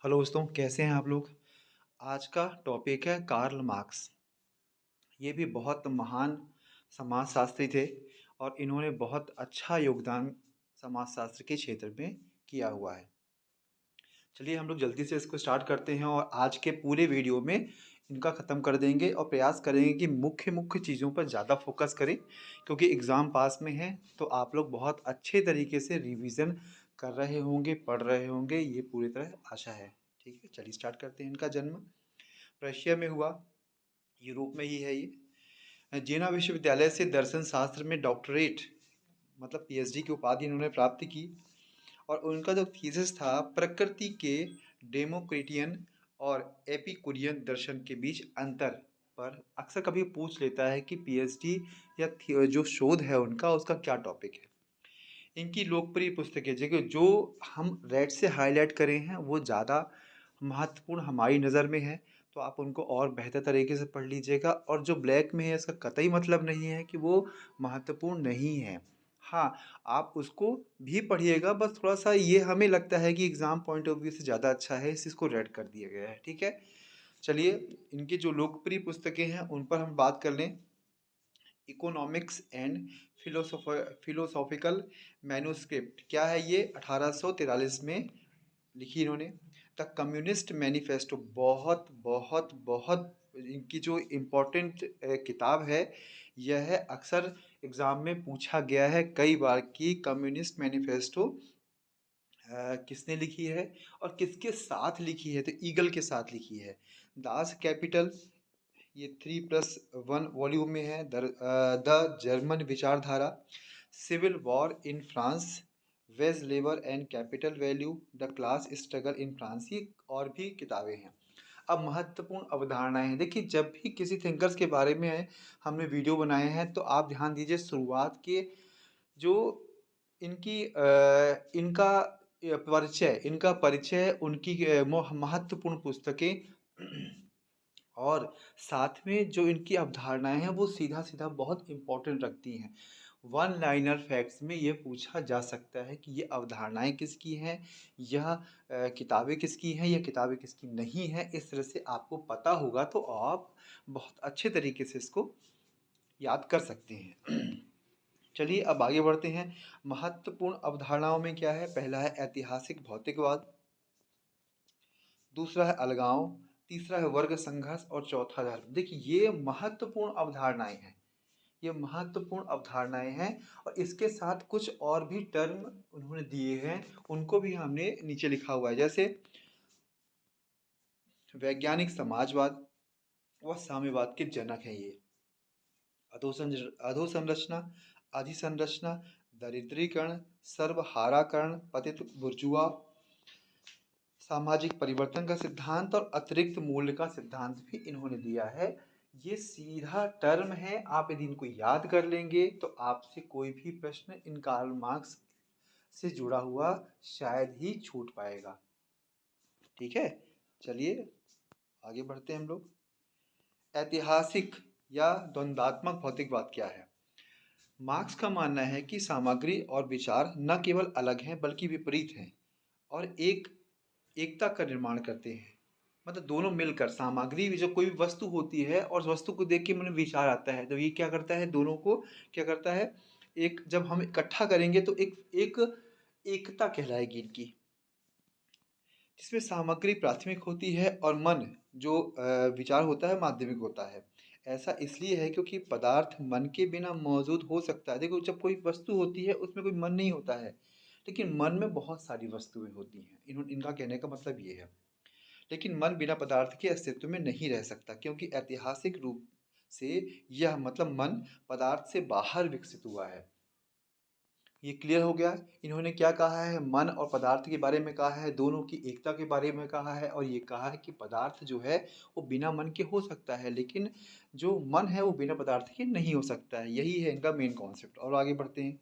Hello दोस्तों, कैसे हैं आप लोग? आज का टॉपिक है कार्ल मार्क्स। ये भी बहुत महान समाजशास्त्री थे और इन्होंने बहुत अच्छा योगदान समाजशास्त्र के क्षेत्र में किया हुआ है। चलिए हम लोग जल्दी से इसको स्टार्ट करते हैं और आज के पूरे वीडियो में इनका ख़त्म कर देंगे और प्रयास करेंगे कि मुख्य मुख्य चीज़ों पर ज़्यादा फोकस करें, क्योंकि एग्ज़ाम पास में है तो आप लोग बहुत अच्छे तरीके से रिवीजन कर रहे होंगे, पढ़ रहे होंगे, ये पूरी तरह आशा है। ठीक है, चलिए स्टार्ट करते हैं। इनका जन्म रशिया में हुआ, यूरोप में ही है ये। जेना विश्वविद्यालय से दर्शन शास्त्र में डॉक्टरेट मतलब पीएचडी की उपाधि इन्होंने प्राप्त की। और उनका जो थीसिस था प्रकृति के डेमोक्रिटियन और एपिकुरियन दर्शन के बीच अंतर पर। अक्सर कभी पूछ लेता है कि पीएचडी या जो शोध है उनका उसका क्या टॉपिक है। इनकी लोकप्रिय पुस्तकें जो जो हम रेड से हाईलाइट करें हैं वो ज़्यादा महत्वपूर्ण हमारी नज़र में है, तो आप उनको और बेहतर तरीके से पढ़ लीजिएगा। और जो ब्लैक में है इसका कतई मतलब नहीं है कि वो महत्वपूर्ण नहीं है। हाँ, आप उसको भी पढ़िएगा, बस थोड़ा सा ये हमें लगता है कि एग्ज़ाम पॉइंट ऑफ व्यू से ज़्यादा अच्छा है, इसको रेड कर दिया गया है। ठीक है, चलिए इनकी जो लोकप्रिय पुस्तकें हैं उन पर हम बात कर लें। इकोनॉमिक्स एंड फिलोसॉफिकल मैन्युस्क्रिप्ट क्या है ये, 1843 में लिखी इन्होंने। द कम्युनिस्ट मैनिफेस्टो बहुत बहुत बहुत इनकी जो इम्पोर्टेंट किताब है यह है। अक्सर एग्ज़ाम में पूछा गया है कई बार कि कम्युनिस्ट मैनिफेस्टो किसने लिखी है और किसके साथ लिखी है, तो ईगल के साथ लिखी है। दास कैपिटल ये 3+1 वॉल्यूम में है। द जर्मन विचारधारा, civil war in France, wage labour and capital value, the class struggle in France, ये और भी किताबें हैं। अब महत्वपूर्ण अवधारणाएं हैं। देखिए जब भी किसी थिंकर्स के बारे में हमने वीडियो बनाए हैं तो आप ध्यान दीजिए शुरुआत के जो इनकी इनका परिचय उनकी महत्वपूर्ण पुस्तकें और साथ में जो इनकी अवधारणाएं हैं वो सीधा सीधा बहुत इम्पोर्टेंट रखती हैं। वन लाइनर फैक्ट्स में ये पूछा जा सकता है कि ये अवधारणाएं किसकी हैं, यह किताबें किसकी हैं, यह किताबें किसकी नहीं हैं। इस तरह से आपको पता होगा तो आप बहुत अच्छे तरीके से इसको याद कर सकते हैं। चलिए अब आगे बढ़ते हैं। महत्वपूर्ण अवधारणाओं में क्या है, पहला है ऐतिहासिक भौतिकवाद, दूसरा है अलगाव, तीसरा है वर्ग संघर्ष और चौथा धर्म। देखिए ये महत्वपूर्ण अवधारणाएं हैं, ये महत्वपूर्ण अवधारणाएं हैं। और इसके साथ कुछ और भी टर्म उन्होंने दिए हैं, उनको भी हमने नीचे लिखा हुआ है। जैसे वैज्ञानिक समाजवाद व साम्यवाद के जनक हैं ये। अधोसंरचना, अधिसंरचना, दरिद्रीकरण, सर्वहाराकरण, पतित बुर्जुआ, सामाजिक परिवर्तन का सिद्धांत और अतिरिक्त मूल्य का सिद्धांत भी इन्होंने दिया है। ये सीधा टर्म है, आप यदि इनको याद कर लेंगे तो आपसे कोई भी प्रश्न इन कार्ल मार्क्स से जुड़ा हुआ शायद ही छूट पाएगा। ठीक है, चलिए आगे बढ़ते हैं हम लोग। ऐतिहासिक या द्वंद्वात्मक भौतिकवाद क्या है। मार्क्स का मानना है कि सामग्री और विचार न केवल अलग हैं बल्कि विपरीत हैं और एक एकता का निर्माण करते हैं। मतलब दोनों मिलकर सामग्री जो कोई भी वस्तु होती है और उस वस्तु को देख के मन में विचार आता है, तो ये क्या करता है, दोनों को क्या करता है, एक जब हम इकट्ठा करेंगे तो एक एक एकता कहलाएगी इनकी, जिसमें सामग्री प्राथमिक होती है और मन जो विचार होता है माध्यमिक होता है। ऐसा इसलिए है क्योंकि पदार्थ मन के बिना मौजूद हो सकता है। देखो जब कोई वस्तु होती है उसमें कोई मन नहीं होता है, लेकिन मन में बहुत सारी वस्तुएं होती हैं। इनका कहने का मतलब ये है। लेकिन मन बिना पदार्थ के अस्तित्व में नहीं रह सकता, क्योंकि ऐतिहासिक रूप से यह मतलब मन पदार्थ से बाहर विकसित हुआ है। ये क्लियर हो गया। इन्होंने क्या कहा है, मन और पदार्थ के बारे में कहा है, दोनों की एकता के बारे में कहा है, और ये कहा है कि पदार्थ जो है वो बिना मन के हो सकता है, लेकिन जो मन है वो बिना पदार्थ के नहीं हो सकता है। यही है इनका मेन कॉन्सेप्ट। और आगे बढ़ते हैं।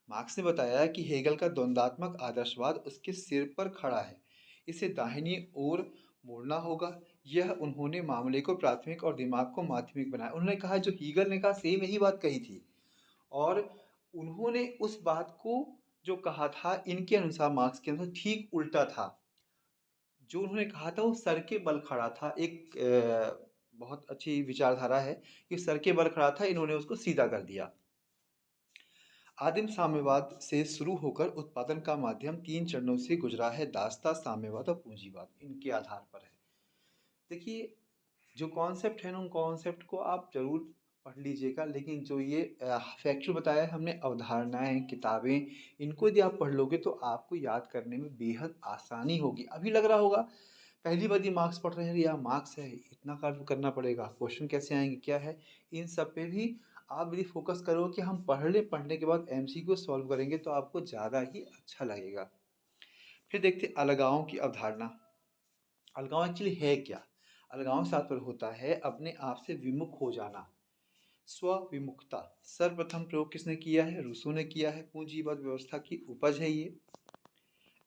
मार्क्स ने बताया कि हेगल का द्वंद्वात्मक आदर्शवाद उसके सिर पर खड़ा है, इसे दाहिनी ओर मोड़ना होगा। यह उन्होंने मामले को प्राथमिक और दिमाग को माध्यमिक बनाया। उन्होंने कहा जो हीगल ने कहा सेम यही बात कही थी, और उन्होंने उस बात को जो कहा था इनके अनुसार मार्क्स के अनुसार ठीक उल्टा था। जो उन्होंने कहा था वो सर के बल खड़ा था। एक बहुत अच्छी विचारधारा है कि सर के बल खड़ा था, इन्होंने उसको सीधा कर दिया। आदिम साम्यवाद से शुरू होकर उत्पादन का माध्यम 3 चरणों से गुजरा है, दासता, साम्यवाद और पूंजीवाद, इनके आधार पर है। देखिए, जो कॉन्सेप्ट है ना, उन कॉन्सेप्ट को आप ज़रूर पढ़ लीजिएगा, लेकिन जो ये फैक्चुअल बताया है हमने, अवधारणाएँ, किताबें, इनको यदि आप पढ़ लोगे तो आपको याद करने में बेहद आसानी होगी। अभी लग रहा होगा पहली बार ये मार्क्स पढ़ रहे हैं, या मार्क्स है, इतना कार्य करना पड़ेगा, क्वेश्चन कैसे आएँगे, क्या है? इन सब पे भी आप यदि फ़ोकस करो कि हम पढ़ लें, पढ़ने के बाद एमसीक्यू सॉल्व करेंगे तो आपको ज़्यादा ही अच्छा लगेगा। फिर देखते हैं अलगाव की अवधारणा। अलगाव एक्चुअली है क्या? अलगाव से तात्पर्य होता है अपने आप से विमुख हो जाना, स्व-विमुखता। सर्वप्रथम प्रयोग किसने किया है? रूसो ने किया है। पूंजीवाद व्यवस्था की उपज है ये।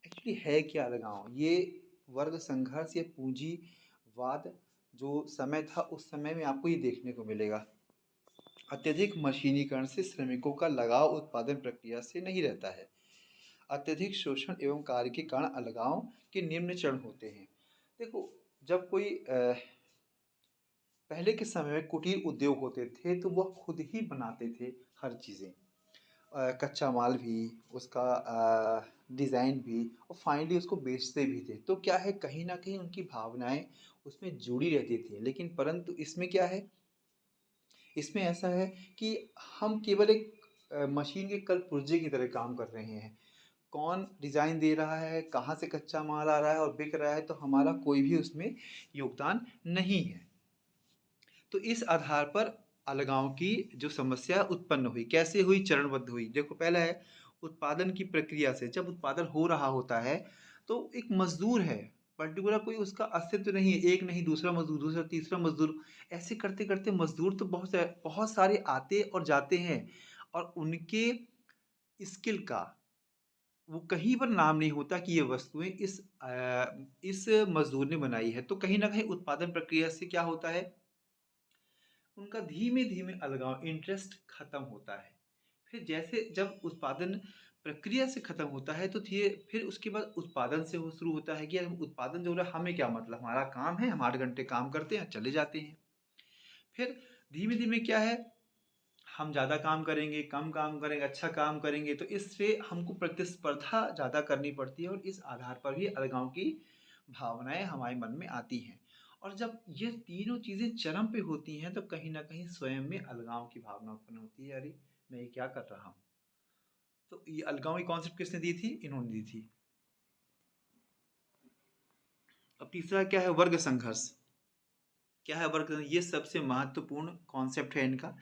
एक्चुअली है क्या अलगाव? ये वर्ग संघर्ष या पूंजीवाद जो समय था, उस समय में आपको ये देखने को मिलेगा। अत्यधिक मशीनीकरण से श्रमिकों का लगाव उत्पादन प्रक्रिया से नहीं रहता है। अत्यधिक शोषण एवं कार्य के कारण अलगाव के निम्न चरण होते हैं। देखो, जब कोई पहले के समय में कुटीर उद्योग होते थे तो वह खुद ही बनाते थे हर चीज़ें, कच्चा माल भी, उसका डिज़ाइन भी, और फाइनली उसको बेचते भी थे। तो क्या है, कहीं न कहीं उनकी भावनाएँ उसमें जुड़ी रहती थी। लेकिन परंतु इसमें क्या है, इसमें ऐसा है कि हम केवल एक मशीन के कल पुर्जे की तरह काम कर रहे हैं। कौन डिज़ाइन दे रहा है, कहाँ से कच्चा माल आ रहा है और बिक रहा है, तो हमारा कोई भी उसमें योगदान नहीं है। तो इस आधार पर अलगाव की जो समस्या उत्पन्न हुई, कैसे हुई? चरणबद्ध हुई। देखो, पहला है उत्पादन की प्रक्रिया से। जब उत्पादन हो रहा होता है तो एक मजदूर है, पर्टिकुलर कोई उसका अस्तित्व नहीं है, एक नहीं, दूसरा मजदूर, दूसरा तीसरा मजदूर, ऐसे करते करते मजदूर तो बहुत सारे आते और जाते हैं, और उनके स्किल का वो कहीं पर नाम नहीं होता कि ये वस्तुएं इस मजदूर ने बनाई है। तो कहीं ना कहीं उत्पादन प्रक्रिया से क्या होता है, उनका धीमे धीमे अलगाव, इंटरेस्ट खत्म होता है। फिर जैसे जब उत्पादन प्रक्रिया से खत्म होता है तो फिर उसके बाद उत्पादन से वो शुरू होता है कि यार, उत्पादन जो हो रहा है, हमें क्या मतलब, हमारा काम है, हम 8 घंटे काम करते हैं, चले जाते हैं। फिर धीमे धीमे क्या है, हम ज़्यादा काम करेंगे, कम काम करेंगे, अच्छा काम करेंगे, तो इससे हमको प्रतिस्पर्धा ज़्यादा करनी पड़ती है, और इस आधार पर भी अलगाव की भावनाएं हमारे मन में आती हैं। और जब ये तीनों चीज़ें चरम पे होती हैं तो कहीं ना कहीं स्वयं में अलगाव की भावना उत्पन्न होती है, अरे मैं ये क्या कर रहा हूँ। तो ये अलगाव की कॉन्सेप्ट किसने दी थी? इन्होंने दी थी। अब तीसरा क्या है? वर्ग संघर्ष। क्या है वर्ग? ये सबसे महत्वपूर्ण कॉन्सेप्ट है इनका।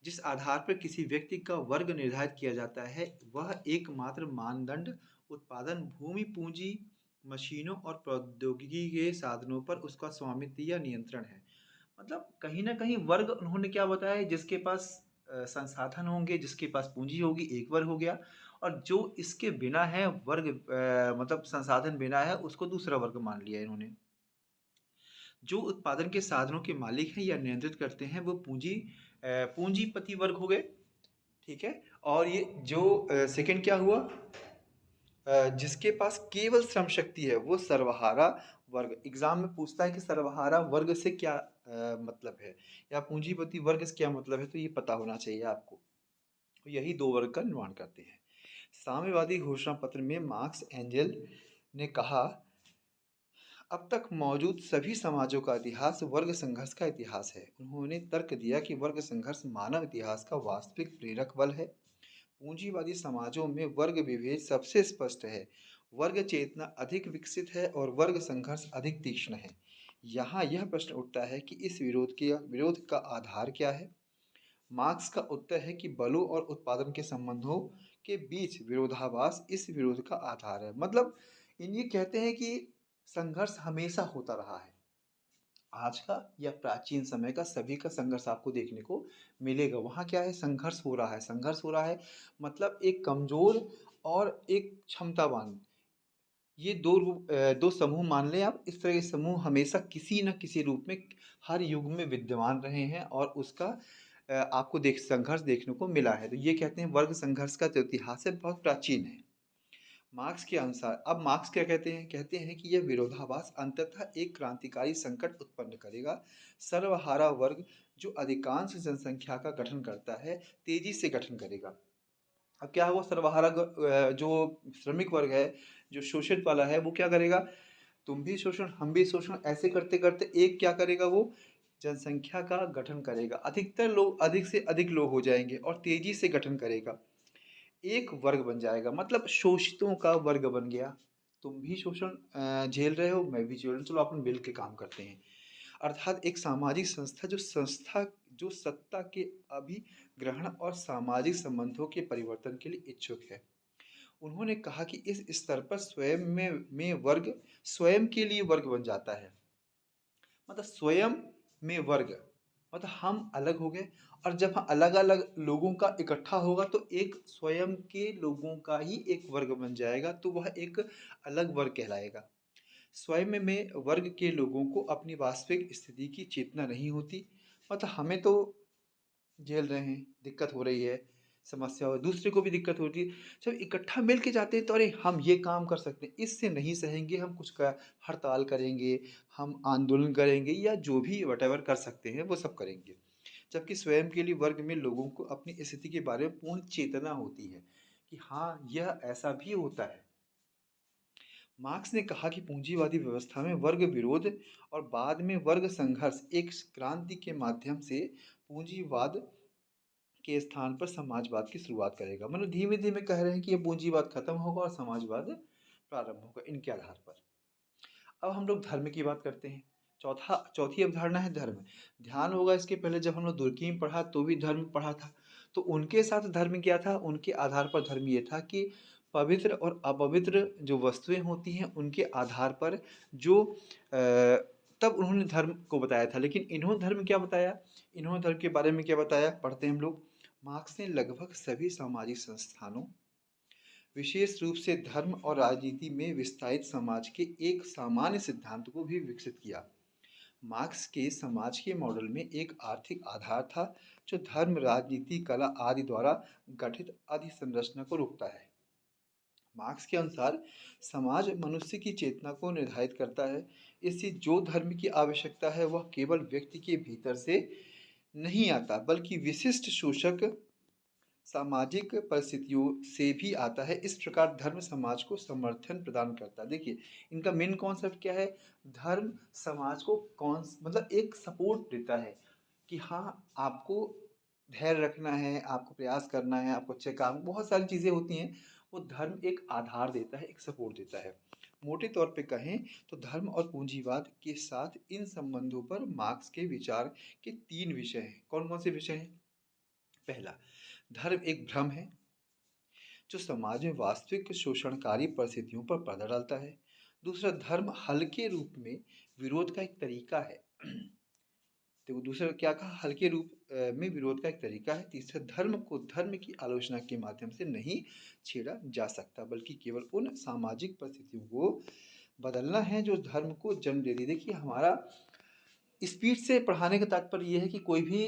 जिस आधार पर किसी व्यक्ति का वर्ग निर्धारित किया जाता है, वह एकमात्र मानदंड उत्पादन भूमि, पूंजी, मशीनों और प्रौद्योगिकी के साधनों पर उसका स्वामित्व या नियंत्रण है। मतलब कहीं ना कहीं वर्ग उन्होंने क्या बताया है, जिसके पास संसाधन होंगे, जिसके पास पूंजी होगी, एक वर्ग हो गया, और जो इसके बिना है, वर्ग मतलब संसाधन बिना है, उसको दूसरा वर्ग मान लिया इन्होंने। जो उत्पादन के साधनों के मालिक हैं या नियंत्रित करते हैं, वो पूंजीपति वर्ग हो गए। ठीक है। और ये जो सेकंड क्या हुआ, जिसके पास केवल श्रम शक्ति है, वो सर्वहारा वर्ग। एग्जाम में पूछता है कि सर्वहारा वर्ग से क्या मतलब है, या पूंजीपति वर्ग से क्या मतलब है, तो ये पता होना चाहिए आपको। तो यही दो वर्ग का निर्माण करते हैं। साम्यवादी घोषणा पत्र में मार्क्स एंजल ने कहा, अब तक मौजूद सभी समाजों का इतिहास वर्ग संघर्ष का इतिहास है। उन्होंने तर्क दिया कि वर्ग संघर्ष मानव इतिहास का वास्तविक प्रेरक बल है। पूंजीवादी समाजों में वर्ग विभेद सबसे स्पष्ट है, वर्ग चेतना अधिक विकसित है और वर्ग संघर्ष अधिक तीक्ष्ण है। यहाँ यह प्रश्न उठता है कि इस विरोध का आधार क्या है? मार्क्स का उत्तर है कि बलों और उत्पादन के संबंधों के बीच विरोधाभास इस विरोध का आधार है। मतलब ये कहते हैं कि संघर्ष हमेशा होता रहा है, आज का या प्राचीन समय का, सभी का संघर्ष आपको देखने को मिलेगा। वहाँ क्या है, संघर्ष हो रहा है। संघर्ष हो रहा है मतलब एक कमजोर और एक क्षमतावान, ये दो समूह मान लें आप। इस तरह के समूह हमेशा किसी न किसी रूप में हर युग में विद्यमान रहे हैं, और उसका आपको संघर्ष देखने को मिला है। तो ये कहते हैं वर्ग संघर्ष का जो इतिहास है बहुत प्राचीन है। मार्क्स के अनुसार अब मार्क्स क्या कहते हैं? कहते हैं कि यह विरोधाभास अंततः एक क्रांतिकारी संकट उत्पन्न करेगा। सर्वहारा वर्ग जो अधिकांश जनसंख्या का गठन करता है, तेजी से गठन करेगा। अब क्या हुआ, सर्वहारा जो श्रमिक वर्ग है, जो शोषित वाला है, वो क्या करेगा? तुम भी शोषण, हम भी शोषण, ऐसे करते करते एक क्या करेगा वो? जनसंख्या का गठन करेगा। अधिकतर लोग, अधिक से अधिक लोग हो जाएंगे और तेजी से गठन करेगा। एक वर्ग बन जाएगा, मतलब शोषितों का वर्ग बन गया। तुम भी शोषण झेल रहे हो, मैं भी झेल रहा हूँ, चलो अपन मिल के काम करते हैं। अर्थात एक सामाजिक संस्था जो सत्ता के अभिग्रहण और सामाजिक संबंधों के परिवर्तन के लिए इच्छुक है। उन्होंने कहा कि इस स्तर पर स्वयं में वर्ग स्वयं के लिए वर्ग बन जाता है। मतलब स्वयं में वर्ग, मतलब हम अलग हो गए, और जब अलग अलग लोगों का इकट्ठा होगा तो एक स्वयं के लोगों का ही एक वर्ग बन जाएगा, तो वह एक अलग वर्ग कहलाएगा। स्वयं में वर्ग के लोगों को अपनी वास्तविक स्थिति की चेतना नहीं होती। मतलब हमें तो झेल रहे हैं, दिक्कत हो रही है, समस्या हो, दूसरे को भी दिक्कत होती है। जब इकट्ठा मिल के जाते हैं तो अरे हम ये काम कर सकते हैं, इससे नहीं सहेंगे, हम कुछ का हड़ताल करेंगे, हम आंदोलन करेंगे, या जो भी वटेवर कर सकते हैं वो सब करेंगे। जबकि स्वयं के लिए वर्ग में लोगों को अपनी स्थिति के बारे में पूर्ण चेतना होती है कि हाँ, यह ऐसा भी होता है। मार्क्स ने कहा कि पूंजीवादी व्यवस्था में वर्ग विरोध और बाद में वर्ग संघर्ष एक क्रांति के माध्यम से पूंजीवाद के स्थान पर समाजवाद की शुरुआत करेगा। मतलब धीमे धीमे कह रहे हैं कि ये पूंजीवाद खत्म होगा और समाजवाद प्रारंभ होगा इनके आधार पर। अब हम लोग धर्म की बात करते हैं। चौथी अवधारणा है धर्म। ध्यान होगा, इसके पहले जब हम लोग दुर्कीम पढ़ा तो भी धर्म पढ़ा था। तो उनके साथ धर्म क्या था? उनके आधार पर धर्म ये था कि पवित्र और अपवित्र जो वस्तुएं होती हैं उनके आधार पर जो तब उन्होंने धर्म को बताया था। लेकिन इन्होंने धर्म क्या बताया? इन्होंने धर्म के बारे में क्या बताया? पढ़ते हैं हम लोग। मार्क्स ने लगभग सभी सामाजिक संस्थानों, विशेष रूप से धर्म और राजनीति में विस्तारित समाज के एक सामान्य सिद्धांत को भी विकसित किया। मार्क्स के समाज के मॉडल में एक आर्थिक आधार था जो धर्म, राजनीति, कला आदि द्वारा गठित अधिसंरचना को रोकता है। मार्क्स के अनुसार समाज मनुष्य की चेतना को निर्धारित करता है। इससे जो धर्म की आवश्यकता है वह केवल व्यक्ति के भीतर से नहीं आता, बल्कि विशिष्ट शोषक सामाजिक परिस्थितियों से भी आता है। इस प्रकार धर्म समाज को समर्थन प्रदान करता है। देखिए, इनका मेन कॉन्सेप्ट क्या है? धर्म समाज को कौन मतलब एक सपोर्ट देता है कि हाँ, आपको धैर्य रखना है, आपको प्रयास करना है, आपको अच्छे काम, बहुत सारी चीज़ें होती हैं, वो धर्म एक आधार देता है, एक सपोर्ट देता है। मोटे तौर पे कहें तो धर्म और पूंजीवाद के साथ इन संबंधों पर मार्क्स के विचार के 3 विषय हैं। कौन कौन से विषय हैं? पहला, धर्म एक भ्रम है जो समाज में वास्तविक शोषणकारी परिस्थितियों पर पर्दा डालता है। दूसरा, धर्म हल्के रूप में विरोध का एक तरीका है। तो दूसरा क्या कहा? हल्के रूप में विरोध का एक तरीका है। तीसरा, धर्म को धर्म की आलोचना के माध्यम से नहीं छेड़ा जा सकता, बल्कि केवल उन सामाजिक परिस्थितियों को बदलना है जो धर्म को जन्म दे दी। देखिए, हमारा स्पीड से पढ़ाने का तात्पर्य ये है कि कोई भी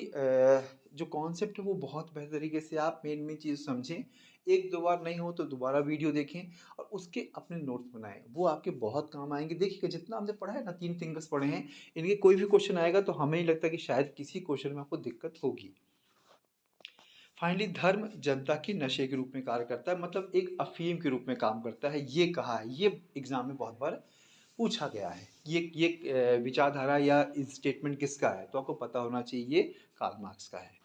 जो कॉन्सेप्ट है वो बहुत बेहतर तरीके से आप मेन मेन चीज़ समझें। एक दो बार नहीं हो तो दोबारा वीडियो देखें और उसके अपने नोट्स बनाएं, वो आपके बहुत काम आएंगे। देखिएगा, जितना हमने पढ़ा है ना, 3 फिंगर्स पढ़े हैं, इनके कोई भी क्वेश्चन आएगा तो हमें ही लगता है कि शायद किसी क्वेश्चन में आपको दिक्कत होगी। फाइनली, धर्म जनता के नशे के रूप में कार्य करता है, मतलब एक अफीम के रूप में काम करता है। ये कहा है, ये एग्जाम में बहुत बार पूछा गया है। ये विचारधारा या स्टेटमेंट किसका है? तो आपको पता होना चाहिए, ये कार्ल मार्क्स का है।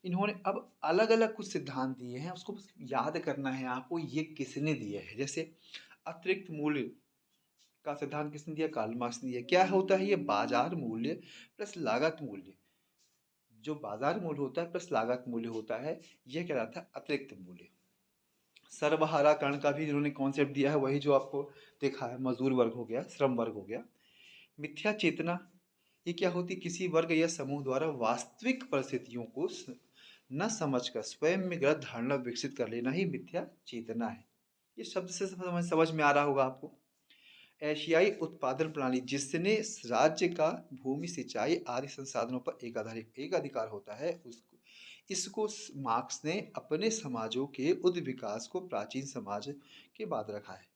इन्होंने अब अलग अलग कुछ सिद्धांत दिए हैं, उसको बस याद करना है आपको, ये किसने दिए है। जैसे अतिरिक्त मूल्य का सिद्धांत किसने दिया? कार्ल मार्क्स ने दिया। क्या होता है ये? बाजार मूल्य प्लस लागत मूल्य। जो बाजार मूल्य होता है प्लस लागत मूल्य होता है, यह कहलाता है अतिरिक्त मूल्य। सर्वहाराकरण का भी इन्होंने कॉन्सेप्ट दिया है, वही जो आपको देखा है, मजदूर वर्ग हो गया, श्रम वर्ग हो गया। मिथ्या चेतना, ये क्या होती है? किसी वर्ग या समूह द्वारा वास्तविक परिस्थितियों को न समझकर स्वयं में गलत धारणा विकसित कर लेना ही मिथ्या चेतना है। ये शब्द से समझ में आ रहा होगा आपको। एशियाई उत्पादन प्रणाली, जिसने राज्य का भूमि, सिंचाई आदि संसाधनों पर एक अधिकार होता है, उसको इसको मार्क्स ने अपने समाजों के उद्विकास को प्राचीन समाज के बाद रखा है।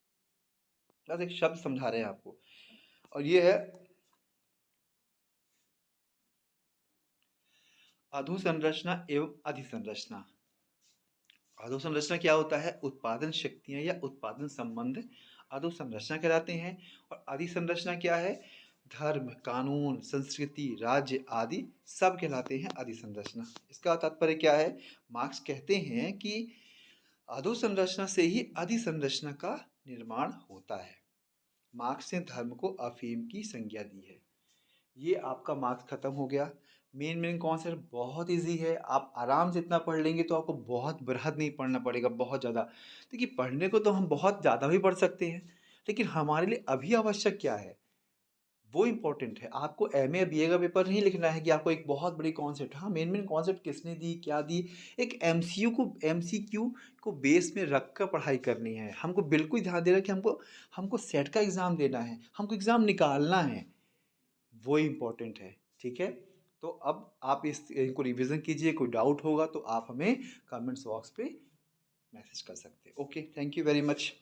बस एक शब्द समझा रहे हैं आपको, और ये है अधोसंरचना एवं अधिसंरचना। अधोसंरचना क्या होता है? उत्पादन शक्तियां या उत्पादन संबंध अधोसंरचना कहलाते हैं। और अधिसंरचना क्या है? धर्म, कानून, संस्कृति, राज्य आदि सब कहलाते हैं अधिसंरचना। इसका तात्पर्य क्या है? मार्क्स कहते हैं कि अधोसंरचना से ही अधिसंरचना का निर्माण होता है। मार्क्स ने धर्म को अफीम की संज्ञा दी है। ये आपका मार्क्स खत्म हो गया। मेन कॉन्सेप्ट बहुत इजी है, आप आराम से इतना पढ़ लेंगे तो आपको बहुत बृहद नहीं पढ़ना पड़ेगा, बहुत ज़्यादा। देखिए, पढ़ने को तो हम बहुत ज़्यादा भी पढ़ सकते हैं, लेकिन हमारे लिए अभी आवश्यक क्या है वो इम्पोर्टेंट है। आपको एम ए बी ए का पेपर नहीं लिखना है कि आपको एक बहुत बड़ी कॉन्सेप्ट, हाँ मेन कॉन्सेप्ट किसने दी, क्या दी, एक एम सी क्यू को बेस में रख कर पढ़ाई करनी है। हमको बिल्कुल ध्यान देना है कि हमको हमको सेट का एग्ज़ाम देना है, हमको एग्ज़ाम निकालना है, वो इम्पोर्टेंट है। ठीक है, तो अब आप इनको रिवीजन कीजिए। कोई डाउट होगा तो आप हमें कमेंट्स बॉक्स पे मैसेज कर सकते हैं। Okay, thank you very much.